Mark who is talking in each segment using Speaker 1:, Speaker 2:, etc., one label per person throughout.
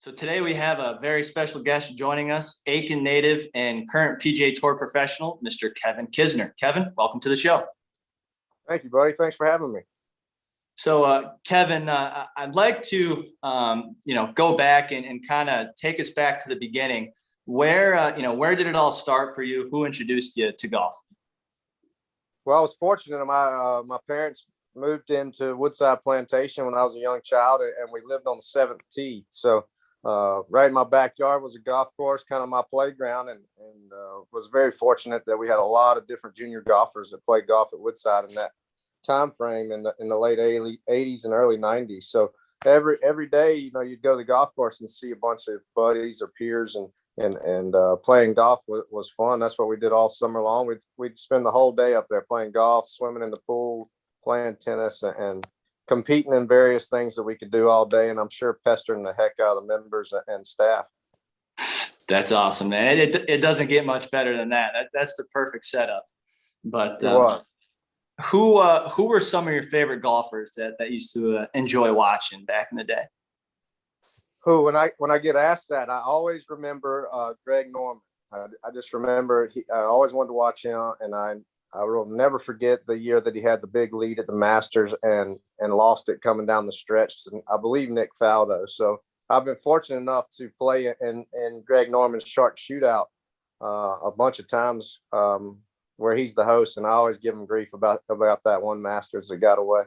Speaker 1: So today we have a very special guest joining us, Aiken native and current PGA Tour professional, Mr. Kevin Kisner. Kevin, welcome to the show.
Speaker 2: Thank you, buddy. Thanks for having me.
Speaker 1: So, Kevin, I'd like to, go back and kind of take us back to the beginning. Where did it all start for you? Who introduced you to golf?
Speaker 2: Well, I was fortunate. My parents moved into Woodside Plantation when I was a young child, and we lived on the 7th tee. So right in my backyard was a golf course, kind of my playground, and was very fortunate that we had a lot of different junior golfers that played golf at Woodside in that time frame in the late 80s and early 90s. So every day, you'd go to the golf course and see a bunch of buddies or peers, and playing golf was fun. That's what we did all summer long. We'd spend the whole day up there playing golf, swimming in the pool, playing tennis, and competing in various things that we could do all day. And I'm sure pestering the heck out of the members and staff.
Speaker 1: That's awesome, man. It doesn't get much better than that. That's the perfect setup. But who were some of your favorite golfers that you used to enjoy watching back in the day?
Speaker 2: When I get asked that, I always remember Greg Norman. I just remember I always wanted to watch him, and I will never forget the year that he had the big lead at the Masters and lost it coming down the stretch. And I believe Nick Faldo. So I've been fortunate enough to play in Greg Norman's Shark Shootout a bunch of times, where he's the host, and I always give him grief about that one Masters that got away.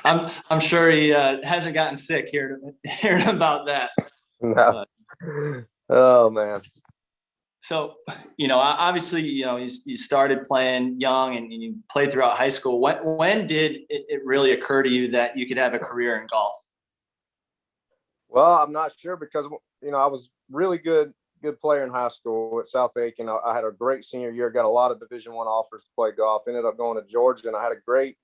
Speaker 1: I'm sure he hasn't gotten sick hearing about that.
Speaker 2: No. Oh man.
Speaker 1: So, obviously, you started playing young and you played throughout high school. When did it really occur to you that you could have a career in golf?
Speaker 2: Well, I'm not sure because, I was really good player in high school at South Aiken. I had a great senior year, got a lot of Division I offers to play golf, ended up going to Georgia, and I had a great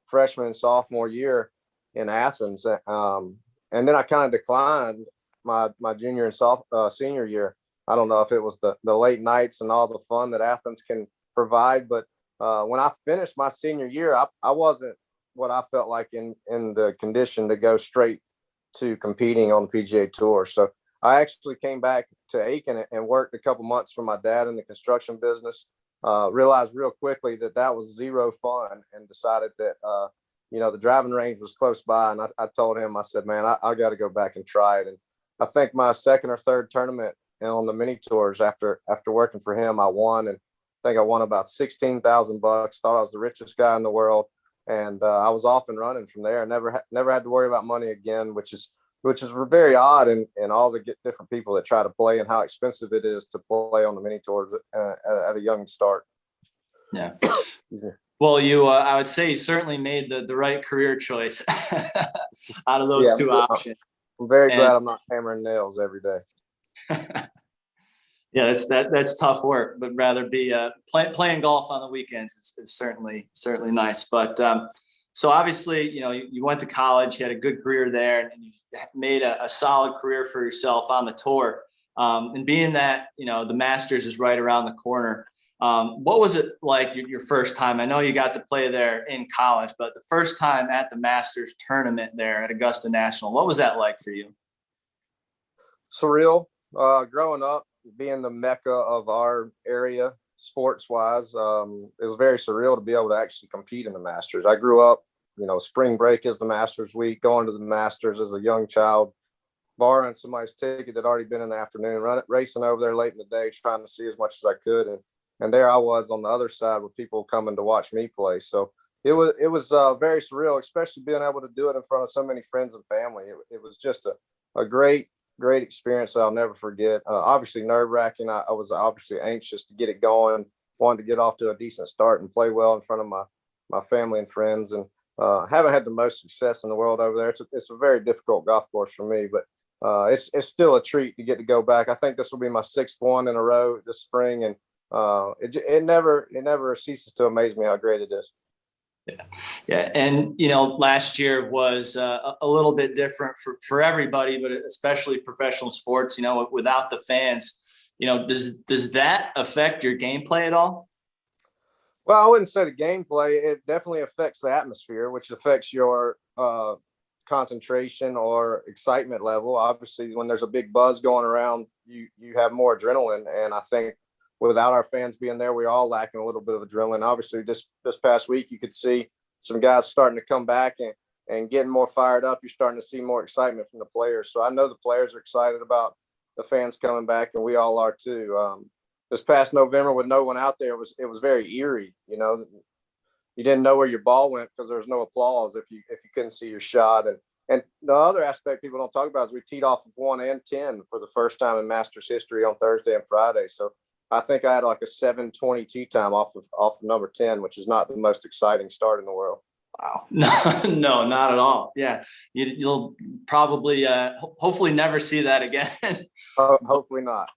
Speaker 2: freshman and sophomore year in Athens. And then I kind of declined my junior and senior year. I don't know if it was the late nights and all the fun that Athens can provide, but when I finished my senior year, I wasn't what I felt like in the condition to go straight to competing on the PGA Tour. So I actually came back to Aiken and worked a couple months for my dad in the construction business. Realized real quickly that was zero fun, and decided that the driving range was close by, and I told him, I said, man, I got to go back and try it. And I think my second or third tournament on the mini tours after working for him, I won, and I think I won about $16,000. Thought I was the richest guy in the world, and I was off and running from there. I never had to worry about money again, which is very odd in all the different people that try to play, and how expensive it is to play on the mini tours at a young start.
Speaker 1: Yeah. Well, I would say you certainly made the right career choice out of those two options.
Speaker 2: I'm very glad I'm not hammering nails every day.
Speaker 1: Yeah, that's tough work, but rather be playing golf on the weekends is certainly nice. But so obviously, you went to college, you had a good career there, and you've made a solid career for yourself on the tour. And being that, the Masters is right around the corner, what was it like your first time? I know you got to play there in college, but the first time at the Masters tournament there at Augusta National, what was that like for you?
Speaker 2: Surreal. Growing up, being the mecca of our area sports-wise, it was very surreal to be able to actually compete in the Masters. I grew up, spring break is the Masters week, going to the Masters as a young child, borrowing somebody's ticket that had already been in the afternoon, racing over there late in the day, trying to see as much as I could. And there I was on the other side with people coming to watch me play. So it was very surreal, especially being able to do it in front of so many friends and family. It was just a great experience that I'll never forget. Obviously nerve-wracking. I was obviously anxious to get it going, wanted to get off to a decent start and play well in front of my family and friends. And haven't had the most success in the world over there. It's a very difficult golf course for me, but it's still a treat to get to go back. I think this will be my 6th one in a row this spring, and it never ceases to amaze me how great it is.
Speaker 1: Yeah. And, last year was a little bit different for everybody, but especially professional sports, without the fans. Does that affect your gameplay at all?
Speaker 2: Well, I wouldn't say the gameplay. It definitely affects the atmosphere, which affects your concentration or excitement level. Obviously, when there's a big buzz going around, you have more adrenaline. And I think without our fans being there, we're all lacking a little bit of adrenaline. Obviously, this past week, you could see some guys starting to come back and getting more fired up. You're starting to see more excitement from the players. So I know the players are excited about the fans coming back, and we all are too. This past November with no one out there, it was very eerie. You know, you didn't know where your ball went because there was no applause if you couldn't see your shot. And the other aspect people don't talk about is we teed off of 1 and 10 for the first time in Masters history on Thursday and Friday. So I think I had like a 7:20 tee time off of number 10, which is not the most exciting start in the world.
Speaker 1: Wow. No, not at all. Yeah. You'll probably, hopefully never see that again.
Speaker 2: Hopefully not.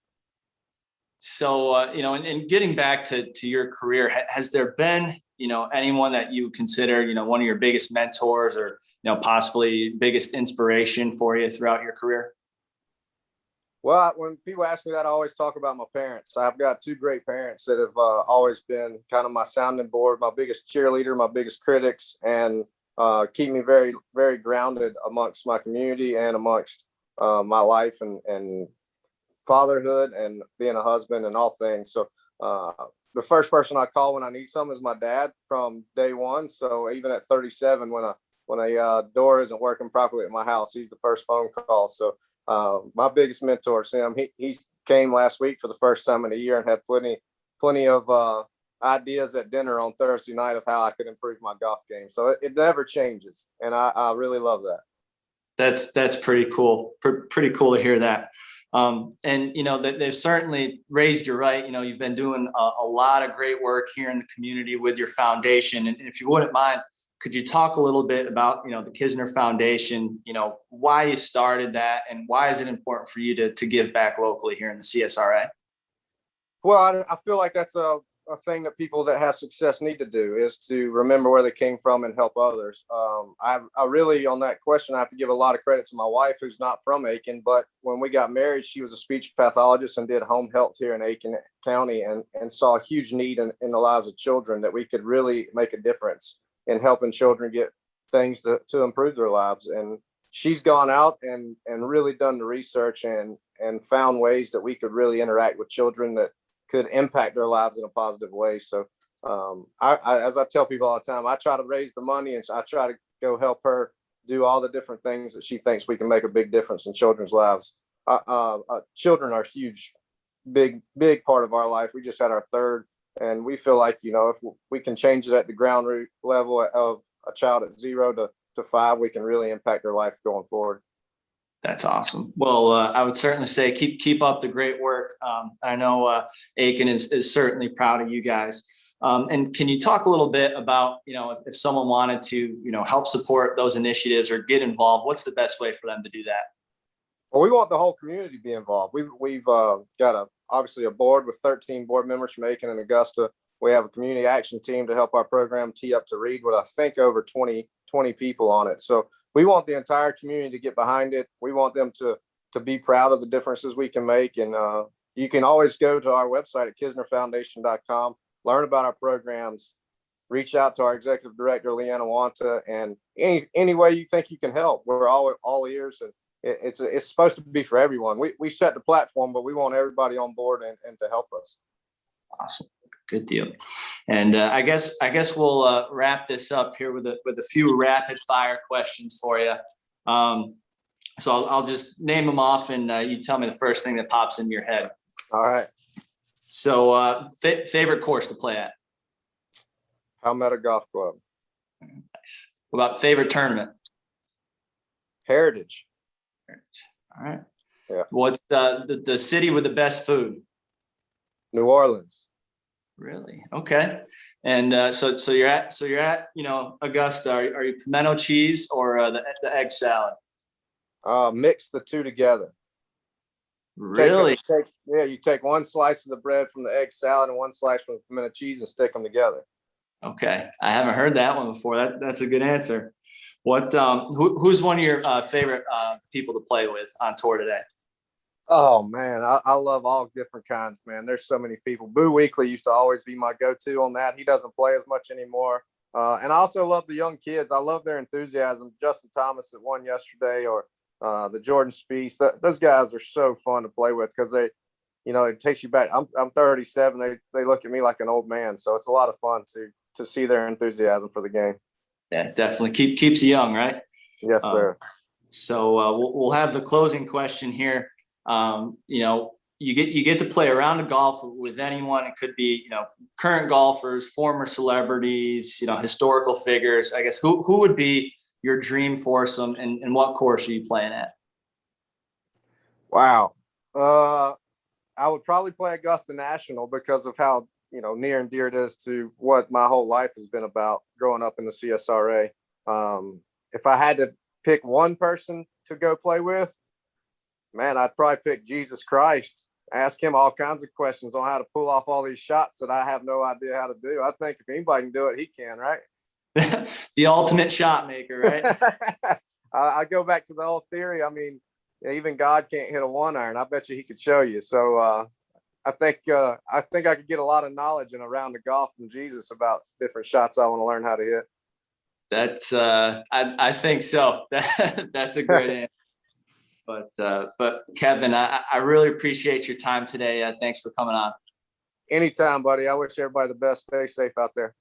Speaker 1: So, you know, and getting back to your career, has there been, you know, anyone that you consider, you know, one of your biggest mentors or, you know, possibly biggest inspiration for you throughout your career?
Speaker 2: Well, when people ask me that, I always talk about my parents. I've got two great parents that have always been kind of my sounding board, my biggest cheerleader, my biggest critics, and keep me very, very grounded amongst my community and amongst my life and fatherhood and being a husband and all things. So the first person I call when I need something is my dad from day one. So even at 37, when a door isn't working properly at my house, he's the first phone call. So my biggest mentor is him. He came last week for the first time in a year and had plenty of ideas at dinner on Thursday night of how I could improve my golf game. So it never changes, and I really love that.
Speaker 1: That's pretty cool. Pretty cool to hear that. And you know that they've certainly raised you right. You know, you've been doing a lot of great work here in the community with your foundation. And if you wouldn't mind, could you talk a little bit about, you know, the Kisner Foundation, you know, why you started that and why is it important for you to give back locally here in the CSRA?
Speaker 2: Well, I feel like that's a thing that people that have success need to do is to remember where they came from and help others. I really, on that question, I have to give a lot of credit to my wife, who's not from Aiken, but when we got married, she was a speech pathologist and did home health here in Aiken County and saw a huge need in the lives of children that we could really make a difference in helping children get things to improve their lives. And she's gone out and really done the research and found ways that we could really interact with children that could impact their lives in a positive way. So as I tell people all the time, I try to raise the money and I try to go help her do all the different things that she thinks we can make a big difference in children's lives. Children are a huge, big part of our life. We just had our third, and we feel like, you know, if we can change it at the ground root level of a child at 0 to 5, we can really impact their life going forward.
Speaker 1: That's awesome. Well, I would certainly say keep up the great work. I know Aiken is certainly proud of you guys. And can you talk a little bit about, you know, if someone wanted to, you know, help support those initiatives or get involved, what's the best way for them to do that?
Speaker 2: Well, we want the whole community to be involved. We've got obviously a board with 13 board members from Aiken and Augusta. We have a community action team to help our program tee up to read with, I think, over 20 people on it. So we want the entire community to get behind it. We want them to be proud of the differences we can make. And you can always go to our website at KisnerFoundation.com, learn about our programs, reach out to our executive director, Leanna Wanta, and any way you think you can help. We're all ears, and it's supposed to be for everyone. We set the platform, but we want everybody on board and to help us.
Speaker 1: Awesome. Good deal. And I guess we'll wrap this up here with a few rapid fire questions for you. So I'll just name them off, and you tell me the first thing that pops into your head.
Speaker 2: All right.
Speaker 1: So favorite course to play at?
Speaker 2: Palmetto Golf Club.
Speaker 1: Nice. What about favorite tournament?
Speaker 2: Heritage.
Speaker 1: All right.
Speaker 2: Yeah.
Speaker 1: What's the city with the best food?
Speaker 2: New Orleans.
Speaker 1: Really? Okay. And so you're at you know, Augusta. Are you pimento cheese or the egg salad?
Speaker 2: Mix the two together.
Speaker 1: Really?
Speaker 2: You take one slice of the bread from the egg salad and one slice from the pimento cheese and stick them together.
Speaker 1: Okay, I haven't heard that one before. That's a good answer. What who's one of your favorite people to play with on tour today?
Speaker 2: Oh man, I love all different kinds, man. There's so many people. Boo Weekley used to always be my go-to on that. He doesn't play as much anymore. And I also love the young kids. I love their enthusiasm. Justin Thomas that won yesterday, or the Jordan Spieth. Those guys are so fun to play with because they, it takes you back. I'm 37. They look at me like an old man, so it's a lot of fun to see their enthusiasm for the game.
Speaker 1: Yeah, definitely keeps you young, right?
Speaker 2: Yes, sir.
Speaker 1: So we'll have the closing question here. You get to play a round of golf with anyone. It could be current golfers, former celebrities, historical figures. I guess who would be your dream foursome, and what course are you playing at?
Speaker 2: Wow. I would probably play Augusta National because of how near and dear it is to what my whole life has been about growing up in the CSRA. If I had to pick one person to go play with, man, I'd probably pick Jesus Christ. Ask him all kinds of questions on how to pull off all these shots that I have no idea how to do. I think if anybody can do it, he can, right?
Speaker 1: The ultimate shot maker, right?
Speaker 2: I go back to the old theory. I mean, even God can't hit a 1-iron. I bet you he could show you. So I think I could get a lot of knowledge in a round of golf from Jesus about different shots I want to learn how to hit.
Speaker 1: That's I think so. That's a great answer. But Kevin, I really appreciate your time today. Thanks for coming on.
Speaker 2: Anytime, buddy. I wish everybody the best. Stay safe out there.